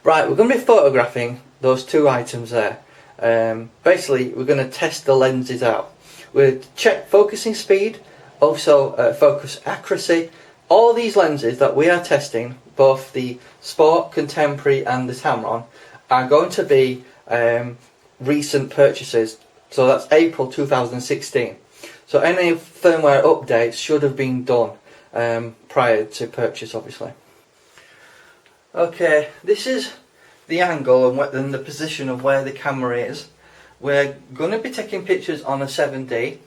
Right, we're going to be photographing those two items there. Basically, we're going to test the lenses out. We'll check focusing speed, also focus accuracy. All these lenses that we are testing, both the Sport, Contemporary and the Tamron, are going to be recent purchases. So that's April 2016. So any firmware updates should have been done prior to purchase, obviously. Okay, this is the angle and the position of where the camera is. We're going to be taking pictures on a 7D.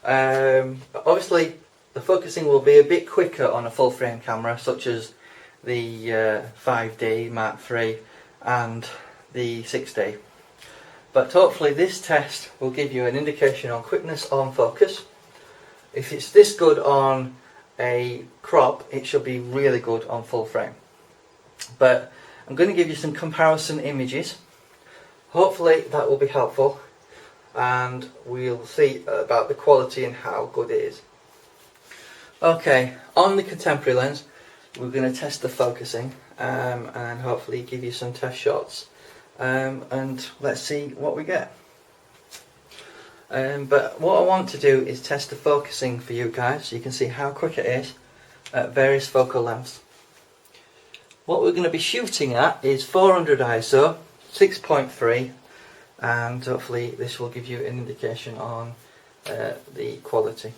Obviously, the focusing will be a bit quicker on a full frame camera, such as the 5D Mark III and the 6D. But hopefully this test will give you an indication on quickness on focus. If it's this good on a crop, it should be really good on full frame. But I'm going to give you some comparison images. Hopefully that will be helpful, and we'll see about the quality and how good it is. Okay, on the Contemporary lens, we're going to test the focusing and hopefully give you some test shots. And let's see what we get. But what I want to do is test the focusing for you guys, so you can see how quick it is at various focal lengths. What we're going to be shooting at is 400 ISO, 6.3, and hopefully this will give you an indication on the quality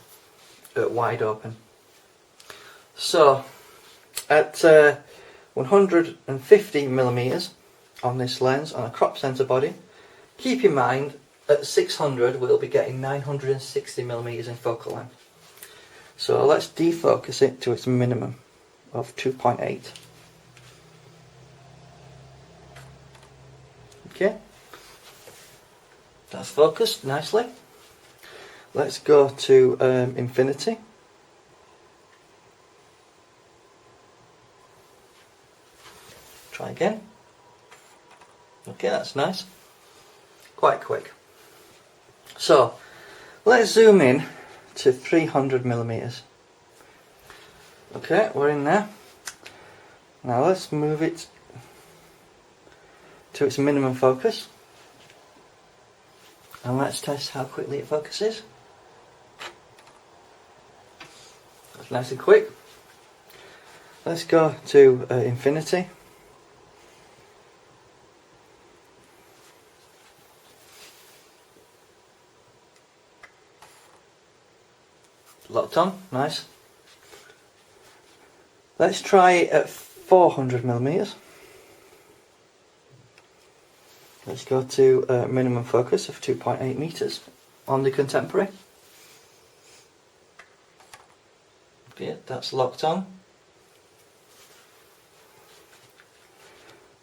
at wide open. So at 150mm on this lens on a crop sensor body, keep in mind at 600 we'll be getting 960mm in focal length. So let's defocus it to its minimum of 2.8. Okay, that's focused nicely. Let's go to infinity. Try again. Okay, that's nice. Quite quick. So let's zoom in to 300mm. Okay, we're in there. Now let's move it to its minimum focus, and let's test how quickly it focuses. That's nice and quick. Let's go to infinity. Locked on, nice. Let's try it at 400mm. Let's go to minimum focus of 2.8 meters on the Contemporary. Yeah, that's locked on.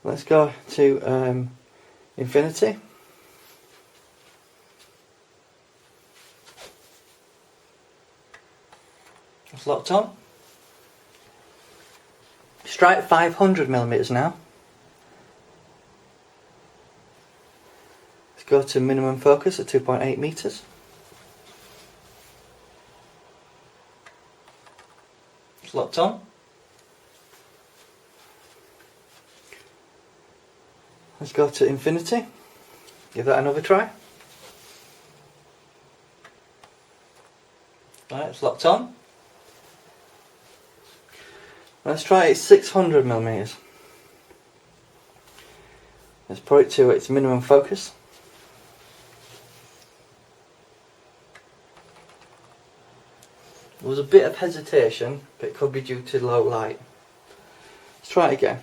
Let's go to infinity. It's locked on. Strike 500mm now. Go to minimum focus at 2.8 meters. It's locked on. Let's go to infinity. Give that another try. Right, it's locked on. Let's try it 600mm. Let's put it to its minimum focus. There was a bit of hesitation, but it could be due to low light. Let's try it again.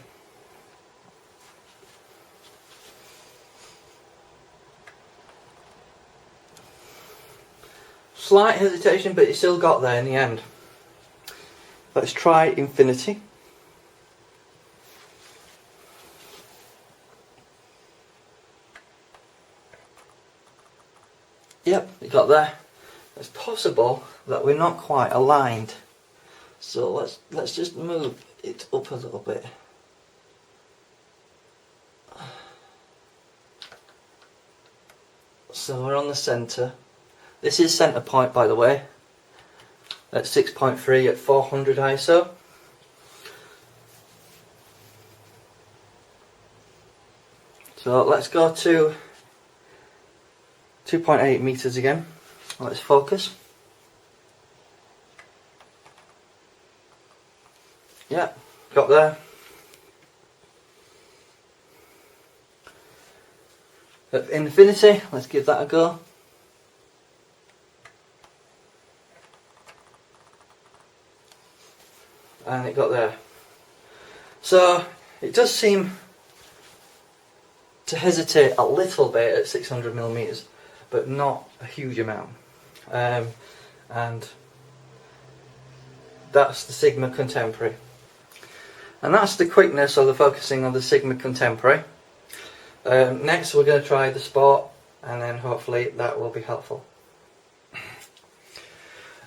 Slight hesitation, but it still got there in the end. Let's try infinity. Yep, it got there. It's possible that we're not quite aligned, so let's just move it up a little bit. So we're on the centre. This is centre point, by the way, at 6.3 at 400 ISO. So let's go to 2.8 meters again. Let's focus. Yeah, got there. At infinity, let's give that a go. And it got there. So it does seem to hesitate a little bit at 600 millimeters, but not a huge amount. And that's the Sigma Contemporary. And that's the quickness of the focusing on the Sigma Contemporary. Next we're going to try the Sport, and then hopefully that will be helpful.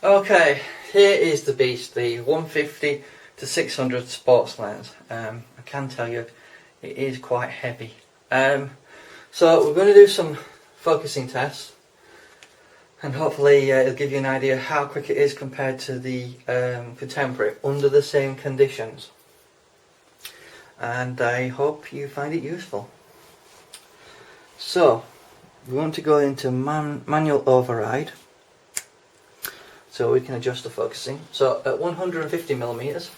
Okay, here is the beast, the 150 to 600 sports lens. I can tell you it is quite heavy. So we're going to do some focusing tests, and hopefully it'll give you an idea how quick it is compared to the Contemporary under the same conditions. And I hope you find it useful. So we want to go into manual override, so we can adjust the focusing. So at 150 millimeters,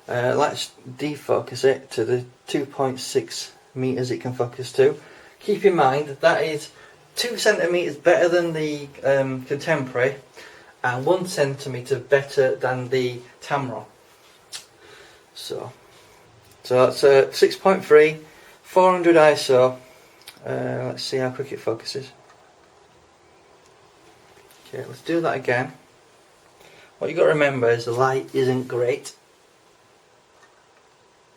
let's defocus it to the 2.6 meters it can focus to. Keep in mind that is 2 centimeters better than the Contemporary, and 1 centimeter better than the Tamron. So that's 6.3, 400 ISO. Let's see how quick it focuses. Okay, let's do that again. What you've got to remember is the light isn't great.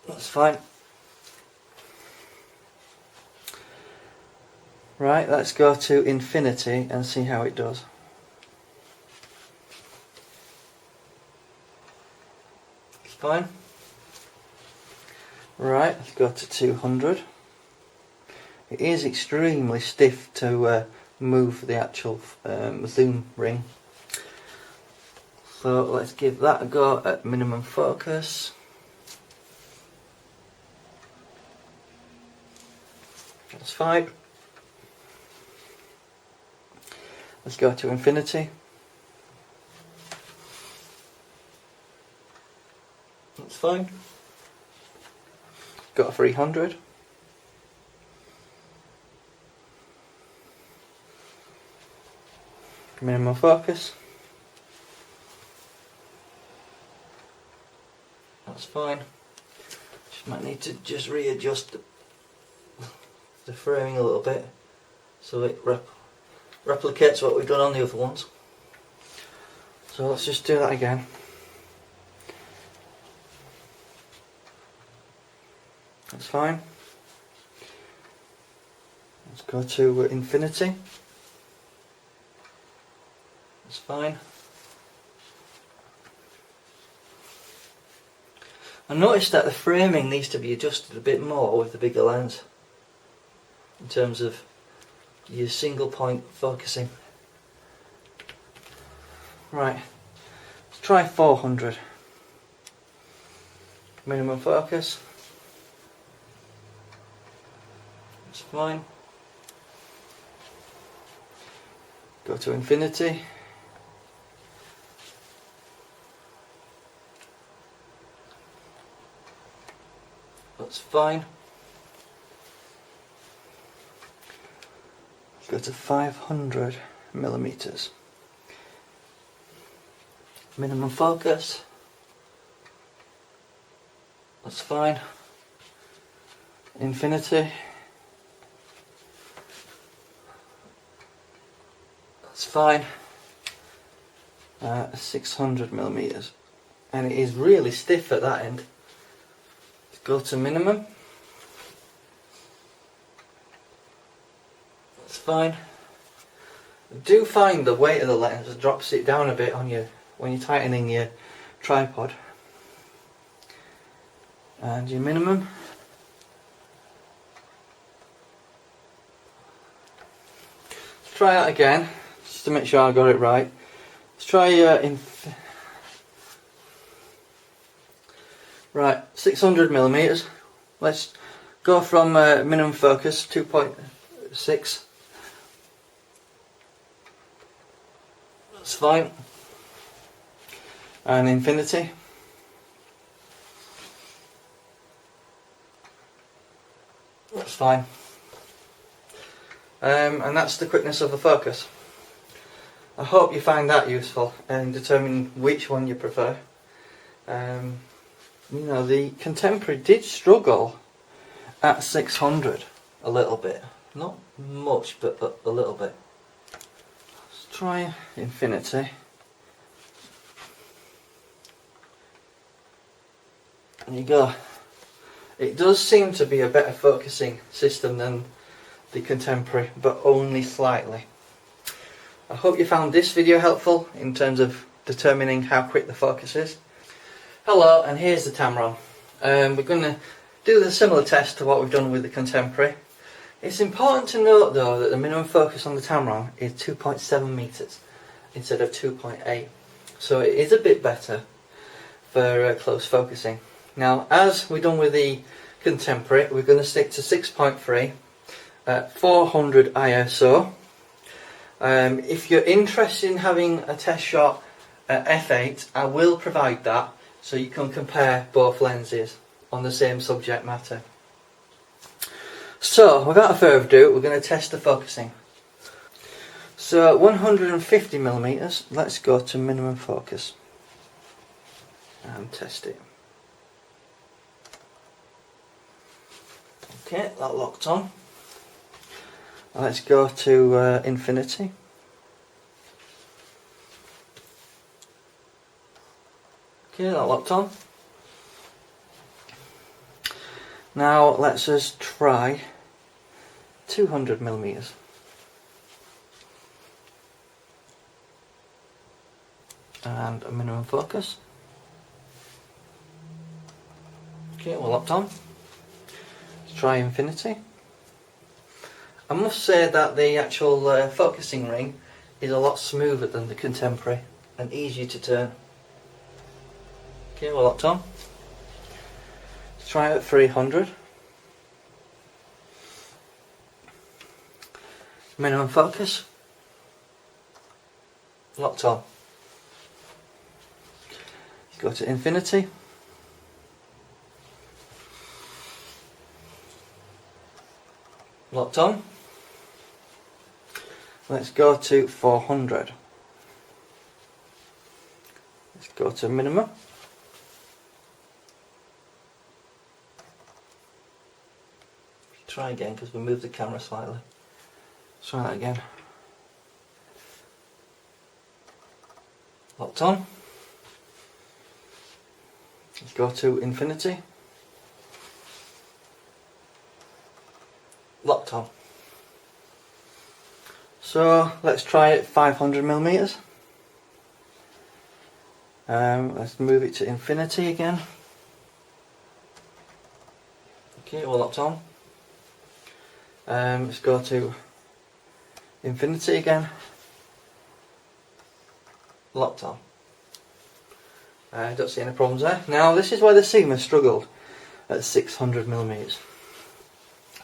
That's fine. Right, let's go to infinity and see how it does. It's fine. Right, let's go to 200. It is extremely stiff to move the actual zoom ring. So let's give that a go at minimum focus. That's fine. Let's go to infinity. That's fine. Got a 300. Minimum focus. That's fine. Just might need to just readjust the framing a little bit so it replicates what we've done on the other ones. So let's just do that again. That's fine. Let's go to infinity. That's fine. I noticed that the framing needs to be adjusted a bit more with the bigger lens in terms of your single point focusing. Right, let's try 400. Minimum focus. That's fine. Go to infinity. That's fine. Go to 500 millimeters. Minimum focus. That's fine. Infinity. That's fine. 600 millimeters, and it is really stiff at that end. Let's go to minimum. That's fine. I do find the weight of the lens drops it down a bit on you when you're tightening your tripod. And your minimum. Let's try that again, just to make sure I got it right. Let's try right, 600 millimeters. Let's Go from minimum focus 2.6. That's fine. And infinity. That's fine. And that's the quickness of the focus. I hope you find that useful in determining which one you prefer. You know, the Contemporary did struggle at 600 a little bit. Not much, but a little bit. Let's try infinity. There you go. It does seem to be a better focusing system than the Contemporary, but only slightly. I hope you found this video helpful in terms of determining how quick the focus is. Hello, and here's the Tamron. We're going to do the similar test to what we've done with the Contemporary. It's important to note though that the minimum focus on the Tamron is 2.7 meters instead of 2.8, so it is a bit better for close focusing. Now, as we've done with the Contemporary, we're going to stick to 6.3 at 400 ISO. If you're interested in having a test shot at f8, I will provide that so you can compare both lenses on the same subject matter. So, without further ado, we're going to test the focusing. So, 150mm, let's go to minimum focus and test it. Okay, that locked on. Let's go to infinity. Okay, that locked on. Now let's just try 200mm. And a minimum focus. Okay, we're locked on. Let's try infinity. I must say that the actual focusing ring is a lot smoother than the Contemporary and easier to turn. Okay, we're locked on. Let's try it at 300. Minimum focus. Locked on. Go to infinity. Locked on. Let's go to 400. Let's go to minimum. Try again because we moved the camera slightly. Let's try that again. Locked on. Let's go to infinity. Locked on. So let's try it 500mm. Let's move it to infinity again. Okay, we're locked on. Let's go to infinity again. Locked on. Don't see any problems there. Now this is where the Sigma struggled at 600mm.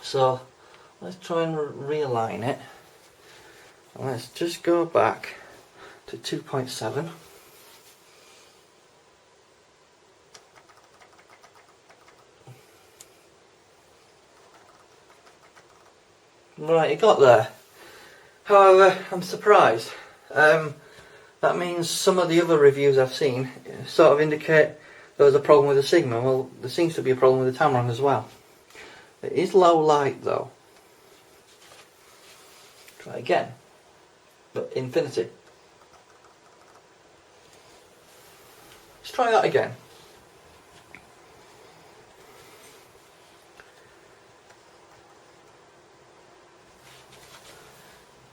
So let's try and realign it. Let's just go back to 2.7. Right, it got there. However, I'm surprised. That means some of the other reviews I've seen sort of indicate there was a problem with the Sigma. Well, there seems to be a problem with the Tamron as well. It is low light though. Try again. But infinity. Let's try that again.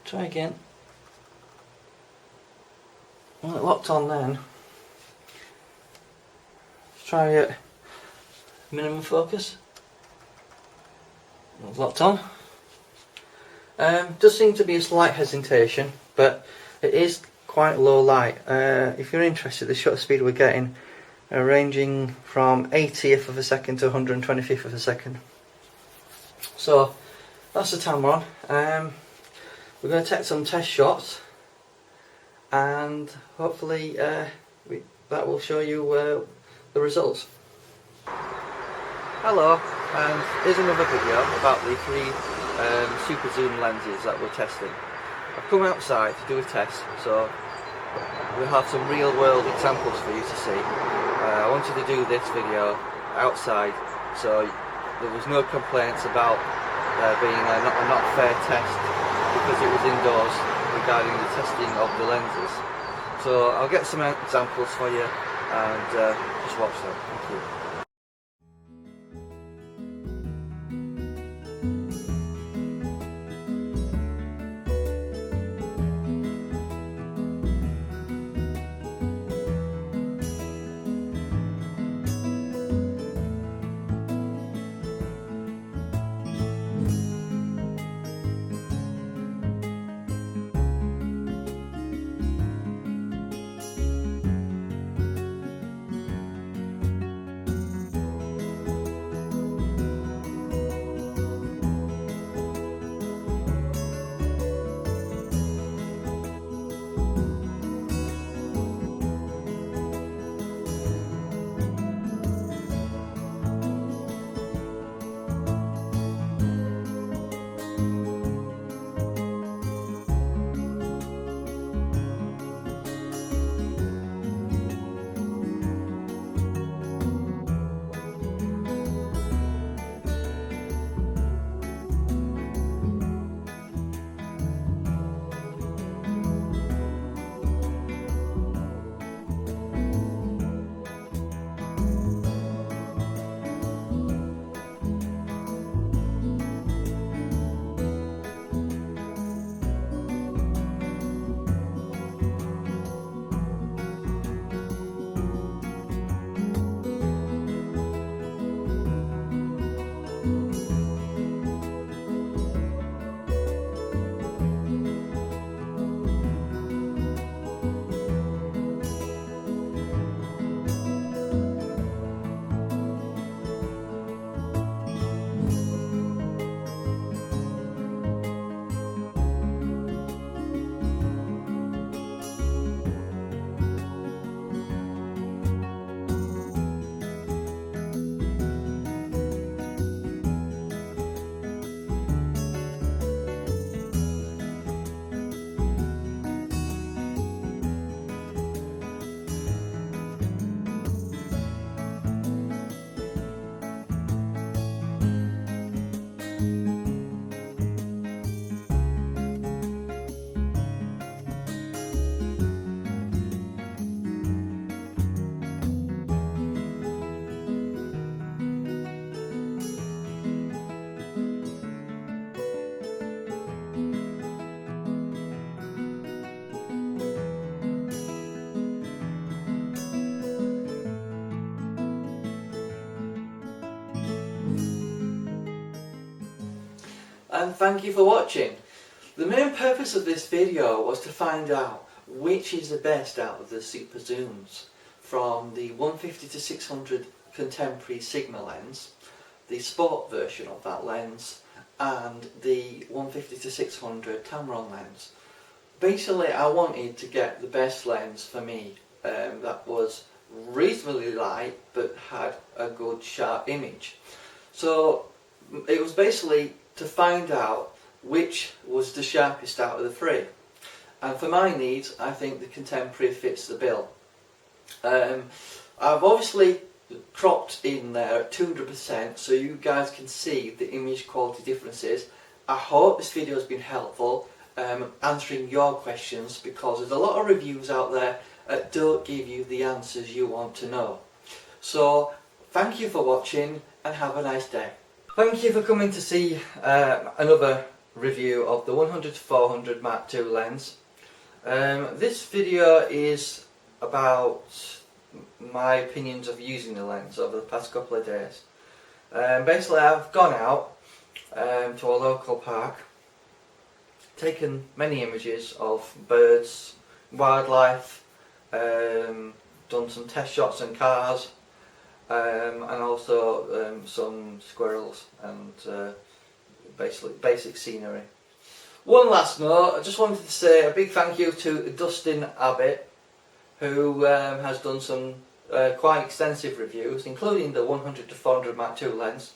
Try again. Well, it locked on then. Let's try it. Minimum focus. It's locked on. Does seem to be a slight hesitation, but it is quite low light. If you're interested, the shutter speed we're getting ranging from 80th of a second to 125th of a second. So that's the Tamron. We're going to take some test shots, and hopefully that will show you the results. Hello, and here's another video about the three super zoom lenses that we're testing. I've come outside to do a test, so we have some real world examples for you to see. I wanted to do this video outside, so there was no complaints about being a not fair test because it was indoors regarding the testing of the lenses. So I'll get some examples for you and just watch them. Thank you. And thank you for watching. The main purpose of this video was to find out which is the best out of the super zooms from the 150 to 600 contemporary Sigma lens, the sport version of that lens, and the 150 to 600 Tamron lens. Basically, I wanted to get the best lens for me that was reasonably light but had a good sharp image. So it was basically to find out which was the sharpest out of the three. And for my needs, I think the contemporary fits the bill. I've obviously cropped in there at 200% so you guys can see the image quality differences. I hope this video has been helpful answering your questions, because there's a lot of reviews out there that don't give you the answers you want to know. So thank you for watching and have a nice day. Thank you for coming to see another review of the 100 to 400 Mark II lens. This video is about my opinions of using the lens over the past couple of days. Basically, I've gone out to a local park, taken many images of birds, wildlife, done some test shots on cars, and also some squirrels and basically basic scenery. One last note, I just wanted to say a big thank you to Dustin Abbott, who has done some quite extensive reviews, including the 100 to 400 Mark II lens.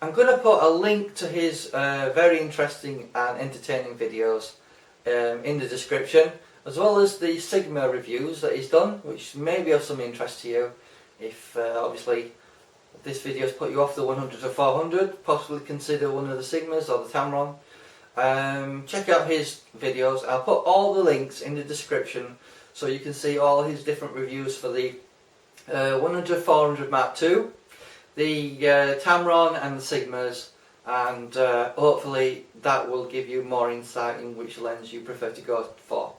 I'm going to put a link to his very interesting and entertaining videos in the description, as well as the Sigma reviews that he's done, which may be of some interest to you. If obviously this video has put you off the 100 to 400, possibly consider one of the Sigmas or the Tamron. Check out his videos. I'll put all the links in the description so you can see all his different reviews for the 100 to 400 Mark II, the Tamron and the Sigmas, and hopefully that will give you more insight in which lens you prefer to go for.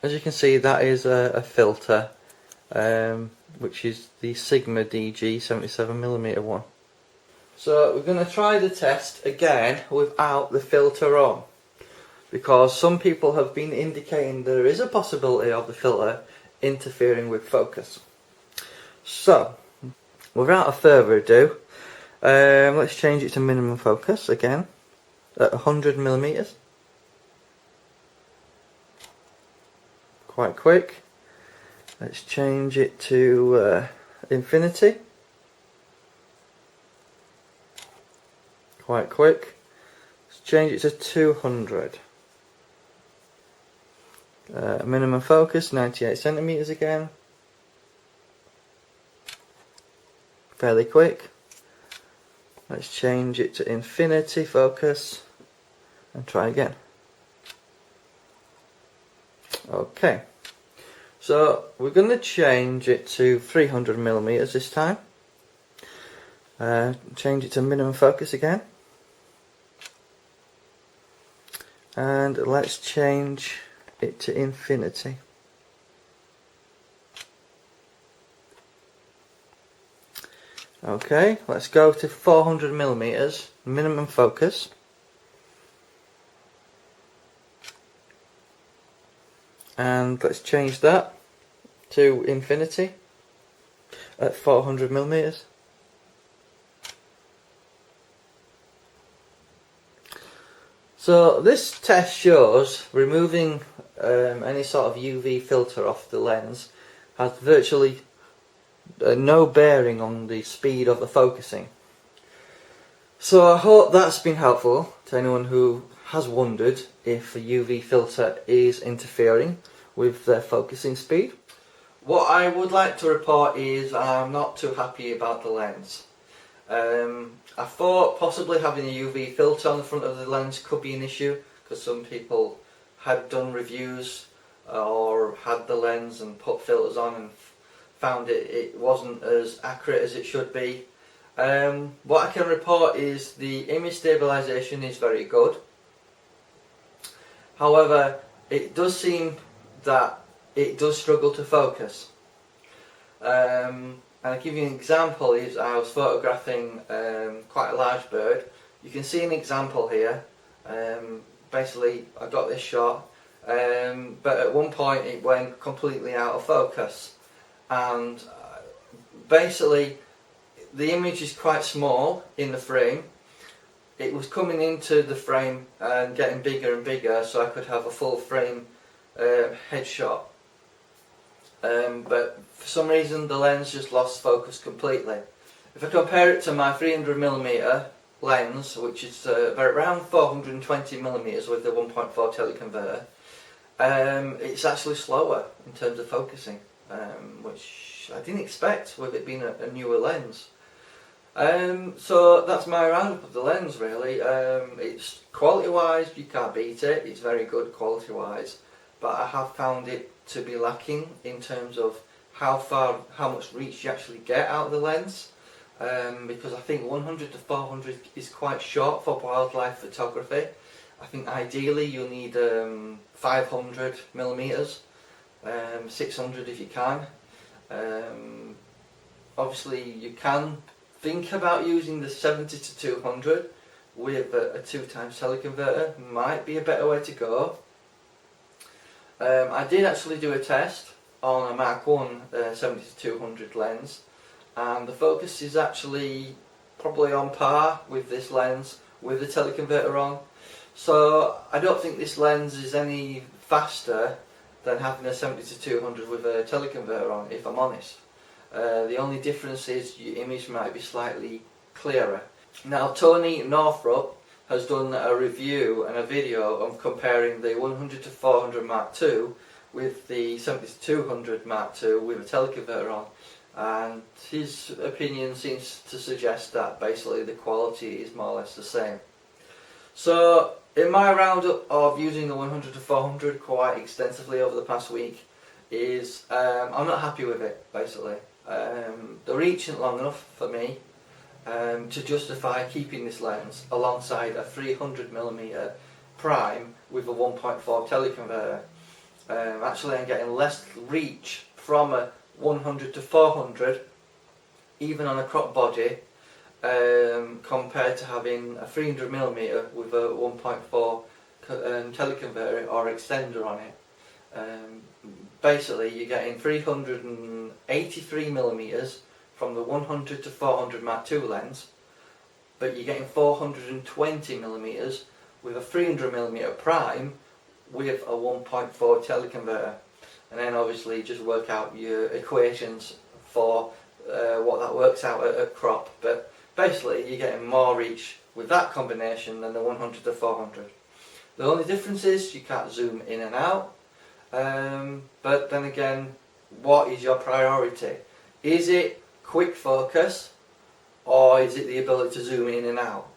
As you can see, that is a filter, which is the Sigma DG 77mm one. So we're going to try the test again without the filter on, because some people have been indicating there is a possibility of the filter interfering with focus. So, without further ado, let's change it to minimum focus again at 100mm. Quite quick. Let's change it to infinity. Quite quick. Let's change it to 200. Minimum focus 98cm again. Fairly quick. Let's change it to infinity focus and try again. Okay, so we're going to change it to 300mm this time. Change it to minimum focus again, and let's change it to infinity. Okay, let's go to 400mm minimum focus. And let's change that to infinity at 400mm. So this test shows removing any sort of UV filter off the lens has virtually no bearing on the speed of the focusing. So I hope that's been helpful to anyone who has wondered if a UV filter is interfering with their focusing speed. What I would like to report is I'm not too happy about the lens. I thought possibly having a UV filter on the front of the lens could be an issue, because some people had done reviews or had the lens and put filters on and found it wasn't as accurate as it should be. What I can report is the image stabilization is very good. However, it does seem that it does struggle to focus. And I'll give you an example. Is I was photographing quite a large bird. You can see an example here. Basically, I got this shot, but at one point it went completely out of focus. And basically, the image is quite small in the frame. It was coming into the frame and getting bigger and bigger, so I could have a full frame headshot. But for some reason the lens just lost focus completely. If I compare it to my 300mm lens, which is around 420mm with the 1.4 teleconverter, it's actually slower in terms of focusing, which I didn't expect with it being a newer lens. So that's my roundup of the lens really. It's quality wise, you can't beat it, it's very good quality wise, but I have found it to be lacking in terms of how much reach you actually get out of the lens, because I think 100 to 400 is quite short for wildlife photography. I think ideally you'll need 500mm, 600 if you can. Obviously you can think about using the 70 to 200 with a 2x teleconverter, might be a better way to go. I did actually do a test on a Mark I 70 to 200 lens, and the focus is actually probably on par with this lens with the teleconverter on. So I don't think this lens is any faster than having a 70-200 with a teleconverter on, if I'm honest. The only difference is your image might be slightly clearer. Now Tony Northrup has done a review and a video of comparing the 100-400 Mark II with the 70-200 Mark II with a teleconverter on, and his opinion seems to suggest that basically the quality is more or less the same. So in my roundup of using the 100-400 quite extensively over the past week is I'm not happy with it basically. The reach isn't long enough for me to justify keeping this lens alongside a 300mm prime with a 1.4 teleconverter. Actually I'm getting less reach from a 100-400 even on a crop body compared to having a 300mm with a 1.4 teleconverter or extender on it. Basically you're getting 383mm from the 100-400 Mark II lens, but you're getting 420mm with a 300mm prime with a 1.4 teleconverter, and then obviously just work out your equations for what that works out at a crop. But basically you're getting more reach with that combination than the 100-400. The only difference is you can't zoom in and out, but then again, what is your priority? Is it quick focus, or is it the ability to zoom in and out?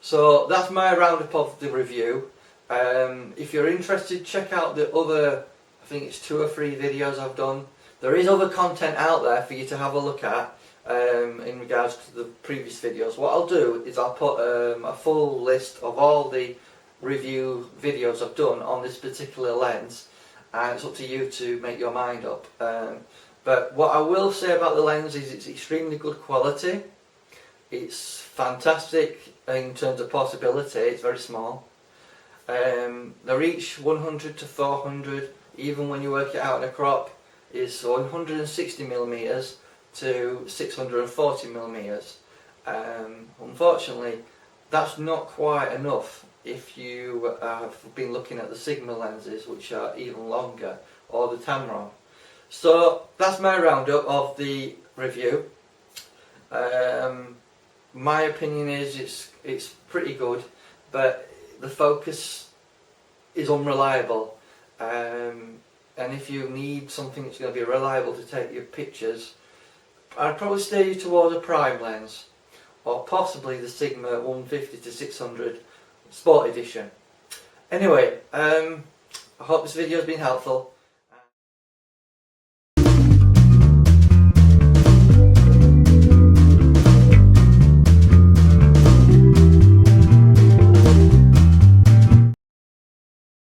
So that's my roundup of the review. If you're interested, check out the other, I think it's 2 or 3 videos I've done. There is other content out there for you to have a look at in regards to the previous videos. What I'll do is I'll put a full list of all the review videos I've done on this particular lens, and it's up to you to make your mind up. But what I will say about the lens is it's extremely good quality. It's fantastic in terms of portability, it's very small. The reach 100-400, even when you work it out in a crop, is 160mm to 640mm. Unfortunately, that's not quite enough if you have been looking at the Sigma lenses, which are even longer, or the Tamron. So that's my roundup of the review. My opinion is it's pretty good, but the focus is unreliable, and if you need something that's going to be reliable to take your pictures, I'd probably steer you towards a prime lens, or possibly the Sigma 150-600 Sport Edition. Anyway, I hope this video has been helpful.